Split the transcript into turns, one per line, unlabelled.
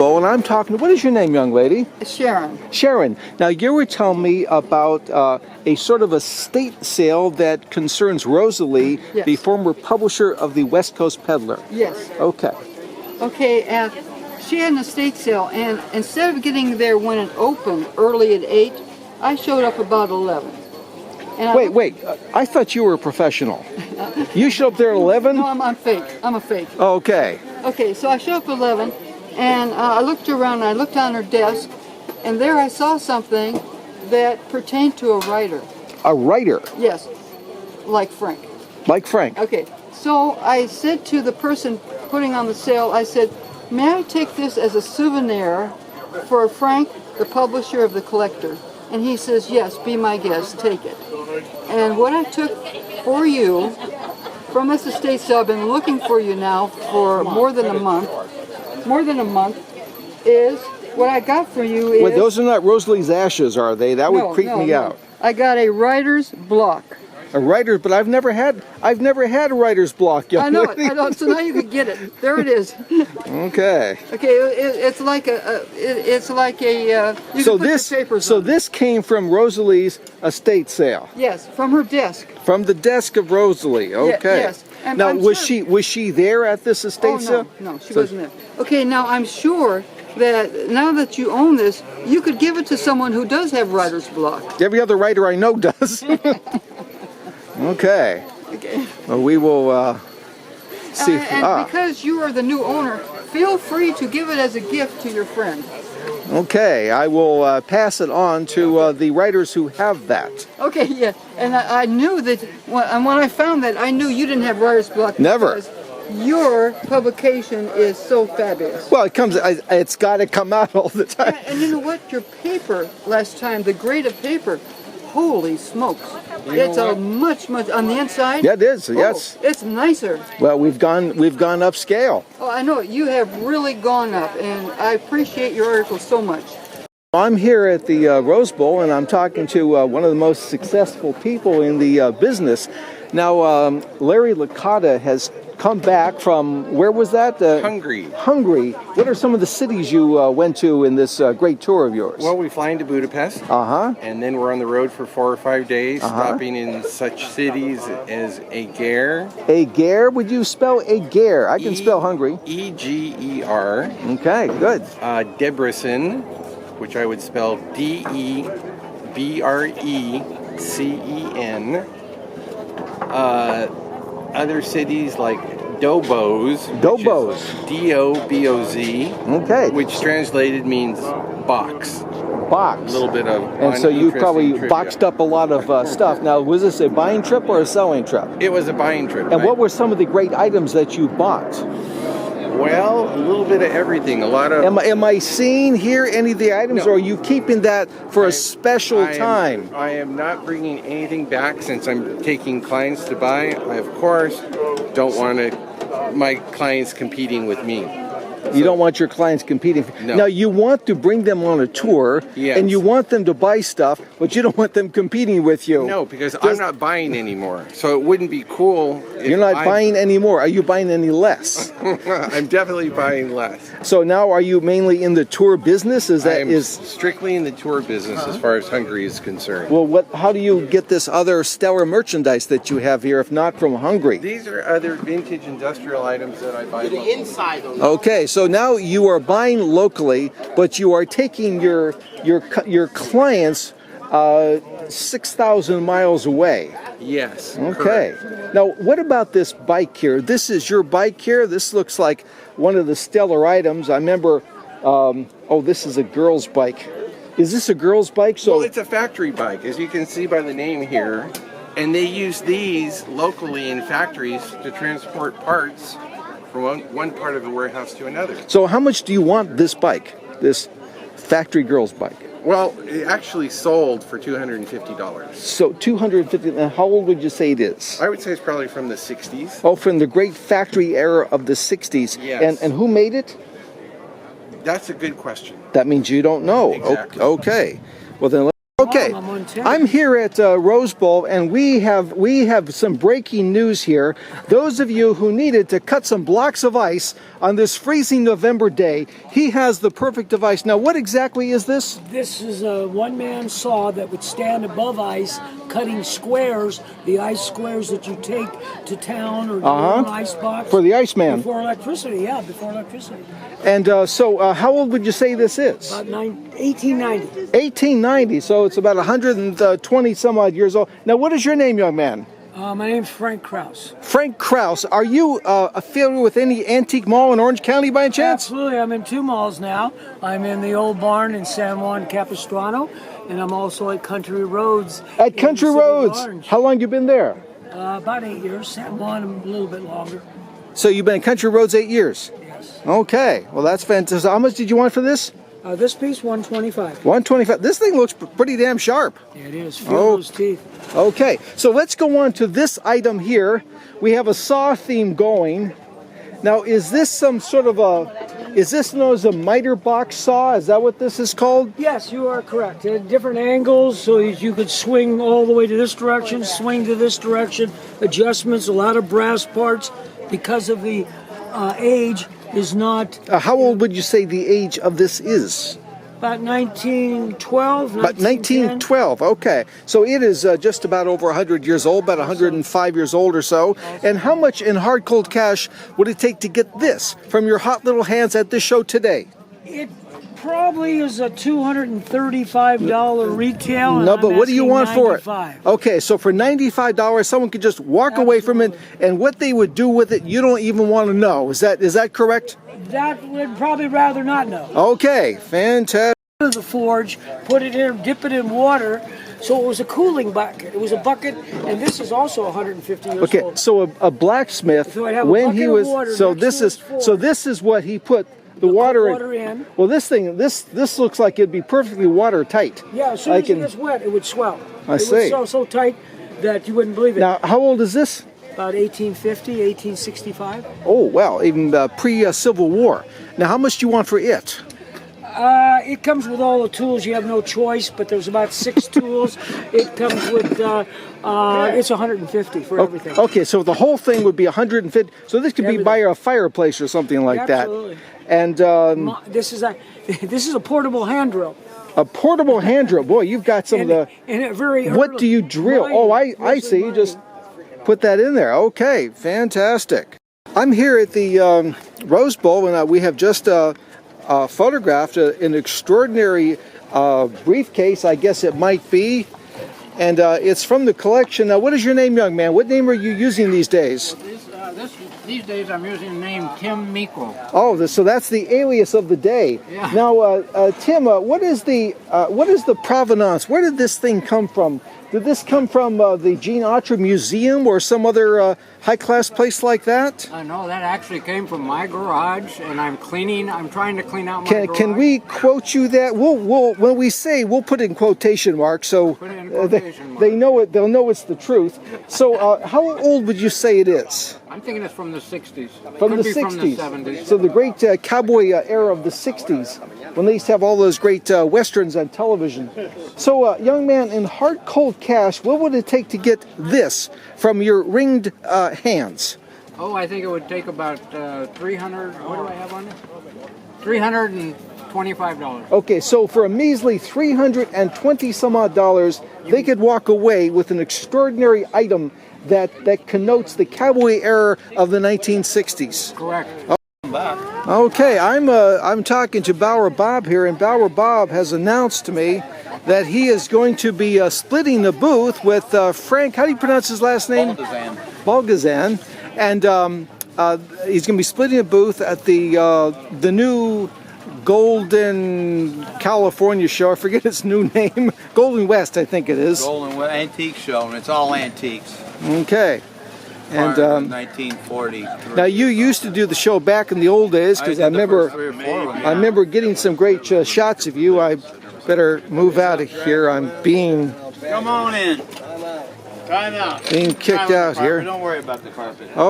Oh, and I'm talking, what is your name, young lady?
Sharon.
Sharon. Now, you were telling me about a sort of estate sale that concerns Rosalie,
Yes.
the former publisher of the West Coast Peddler.
Yes.
Okay.
Okay, she had an estate sale, and instead of getting there when it opened early at 8, I showed up about 11. And
Wait. I thought you were a professional. You showed up there at 11?
No, I'm fake. I'm a fake.
Okay.
Okay, so I showed up at 11, and I looked around, and I looked on her desk, and there I saw something that pertained to a writer.
A writer?
Yes, like Frank.
Like Frank?
Okay, so I said to the person putting on the sale, I said, may I take this as a souvenir for Frank, the publisher of The Collector? And he says, yes, be my guest, take it. And what I took for you from this estate sale, I've been looking for you now for more than a month, is what I got for you is...
Wait, those are not Rosalie's ashes, are they? That would creep me out.
I got a writer's block.
A writer's, but I've never had a writer's block, young lady.
I know, so now you can get it. There it is.
Okay.
Okay, it's like you
So
can put your papers
so
on.
this came from Rosalie's estate sale.
Yes, from her desk.
From the desk of Rosalie. Okay.
Yes. And
Now,
I'm
was
sure-
she there at this estate sale?
No, she wasn't there. Okay, now I'm sure that now that you own this, you could give it to someone who does have writer's block.
Every other writer I know does. Okay.
Okay.
Well, we will see.
And because you are the new owner, feel free to give it as a gift to your friend.
Okay, I will pass it on to the writers who have that.
Okay, yeah. And I knew that, when I found that, I knew you didn't have writer's block.
Never.
Because your publication is so fabulous.
Well, it's got to come out all the time.
And you know what? Your paper last time, the grade of paper, holy smokes. It's a much on the inside.
Yeah, it is. Yes.
It's nicer.
Well, we've gone upscale.
Oh, I know. You have really gone up, and I appreciate your article so much.
I'm here at the Rose Bowl, and I'm talking to one of the most successful people in the business. Now, Larry Licata has come back from, where was that?
Hungary.
Hungary. What are some of the cities you went to in this great tour of yours?
Well, we fly into Budapest, and then we're on the road for 4 or 5 days, stopping in such cities as Eger.
Eger? Would you spell Eger? I can spell Hungary.
E-G-E-R.
Okay, good.
Debrecen, which I would spell D-E-B-R-E-C-E-N. Other cities like Dobos. D-O-B-O-Z.
Okay.
Which translated means box.
Box.
A little bit of
And so you probably
trivia.
boxed up a lot of stuff. Now, was this a buying trip or a selling trip?
It was a buying trip.
And what were some of the great items that you bought?
Well, a little bit of everything. A lot of...
Am I seeing here any of the items,
No.
or are you keeping that for a special time?
I am not bringing anything back since I'm taking clients to buy. I, of course, don't want my clients competing with me.
You don't want your clients competing.
No.
Now, you want to bring them on a tour,
Yes.
and you want them to buy stuff, but you don't want them competing with you.
No, because I'm not buying anymore. So it wouldn't be cool if
You're not buying anymore. Are you buying any less?
I'm definitely buying less.
So now, are you mainly in the tour business?
I am strictly in the tour business as far as Hungary is concerned.
Well, how do you get this other stellar merchandise that you have here, if not from Hungary?
These are other vintage industrial items that I buy.
The inside on
Okay, so now you are buying locally, but you are taking your clients 6,000 miles away.
Yes.
Okay.
Correct.
Now, what about this bike here? This is your bike here. This looks like one of the stellar items. I remember. This is a girl's bike. Is this a girl's bike? So
Well, it's a factory bike, as you can see by the name here. And they use these locally in factories to transport parts from one part of the warehouse to another.
So how much do you want this bike, this factory girl's bike?
Well, it actually sold for $250.
So 250. And how old would you say it is?
I would say it's probably from the 60s.
Oh, from the great factory era of the 60s.
Yes.
And who made it?
That's a good question.
That means you don't know.
Exactly.
Okay. Well then. Okay,
I'm on 10.
I'm here at Rose Bowl, and we have some breaking news here. Those of you who needed to cut some blocks of ice on this freezing November day, he has the perfect device. Now, what exactly is this?
This is a one-man saw that would stand above ice, cutting squares, the ice squares that you take to town or to your own ice box.
For the Iceman.
Before electricity, yeah, before electricity.
And so, how old would you say this is?
About 1890.
1890, so it's about 120 some odd years old. Now, what is your name, young man?
My name's Frank Krause.
Frank Krause. Are you affiliated with any antique mall in Orange County by any chance?
Absolutely. I'm in two malls now. I'm in the Old Barn in San Juan Capistrano, and I'm also at Country Roads.
At Country
in the city of
Roads.
Orange.
How long you been there?
About 8 years. San Juan a little bit longer.
So you've been at Country Roads 8 years?
Yes.
Okay. Well, that's fantastic. How much did you want for this?
This piece, $125.
125. This thing looks pretty damn sharp.
It is. Feel those teeth.
Okay, so let's go on to this item here. We have a saw theme going. Now, is this some sort of is this known as a miter box saw? Is that what this is called?
Yes, you are correct. At different angles, so you could swing all the way to this direction, swing to this direction, adjustments, a lot of brass parts, because of the age is not...
how old would you say the age of this is?
About 1912,
About 1912, okay. So it is just about over 100 years old, about 105 years old or so. And how much in hard cold cash would it take to get this from your hot little hands at this show today?
It probably is a $235 retail.
No, but what do you want for it?
$95.
Okay, so for $95, someone could just walk away from it, and what they would do with it, you don't even want to know. Is that correct?
That would probably rather not know.
Okay, fantastic.
The forge, put it in, dip it in water, so it was a cooling bucket. It was a bucket, and this is also 150 years
Okay,
old.
so a blacksmith,
So I'd have a
when
bucket
he
of
was,
water
so
next
this
to
is,
his forge.
so this is what he put the
Put
water
in.
Well, this thing, this looks like it'd be perfectly watertight.
Yeah, as soon as it gets wet, it would swell.
I
It
see.
was so tight that you wouldn't believe it.
Now, how old is this?
About 1850, 1865.
Oh, well, even pre-Civil War. Now, how much do you want for it?
It comes with all the tools. You have no choice, but there's about 6 tools. It comes with, it's 150 for everything.
Okay, so the whole thing would be 150. So this could be by a fireplace or something like
Absolutely.
that. And
This is a portable hand drill.
a portable hand drill. Boy, you've got some of the.
And a very
What do you drill?
mining,
Oh, I
mostly
see. You
mining.
just put that in there. Okay, fantastic. I'm here at the Rose Bowl, and we have just photographed an extraordinary briefcase, I guess it might be, and it's from the collection. Now, what is your name, young man? What name are you using these days?
These days I'm using the name Tim Miko.
Oh, so that's the alias of the day.
Yeah.
Now, Tim, what is the provenance? Where did this thing come from? Did this come from the Gene Autry Museum or some other high-class place like that?
No, that actually came from my garage, and I'm trying to clean out my garage.
Can we quote you that? We'll when we say, we'll put in quotation marks so
Put it in quotation marks.
they know it. They'll know it's the truth. So, how old would you say it is?
I'm thinking it's from the 60s.
From
Could
the
be
60s.
From the 70s.
So the great cowboy era of the 60s, when they used to have all those great westerns on television. So, young man, in hard cold cash, what would it take to get this from your ringed hands?
Oh, I think it would take about 300. What do I have on it? $325.
Okay, so for a measly $320 some odd dollars, they could walk away with an extraordinary item that connotes the cowboy era of the 1960s.
Correct.
Okay, I'm talking to Bower Bob here, and Bower Bob has announced to me that he is going to be splitting the booth with Frank. How do you pronounce his last name? Balgazan. And he's going to be splitting a booth at the new Golden California show. I forget its new name. Golden West, I think it is.
Golden Antique Show, and it's all antiques.
Okay. And
1940.
now you used to do the show back in the old days, because I remember getting some great shots of you. I better move out of here. I'm being
Come on in. Time out.
kicked out here.
Don't worry about the carpet.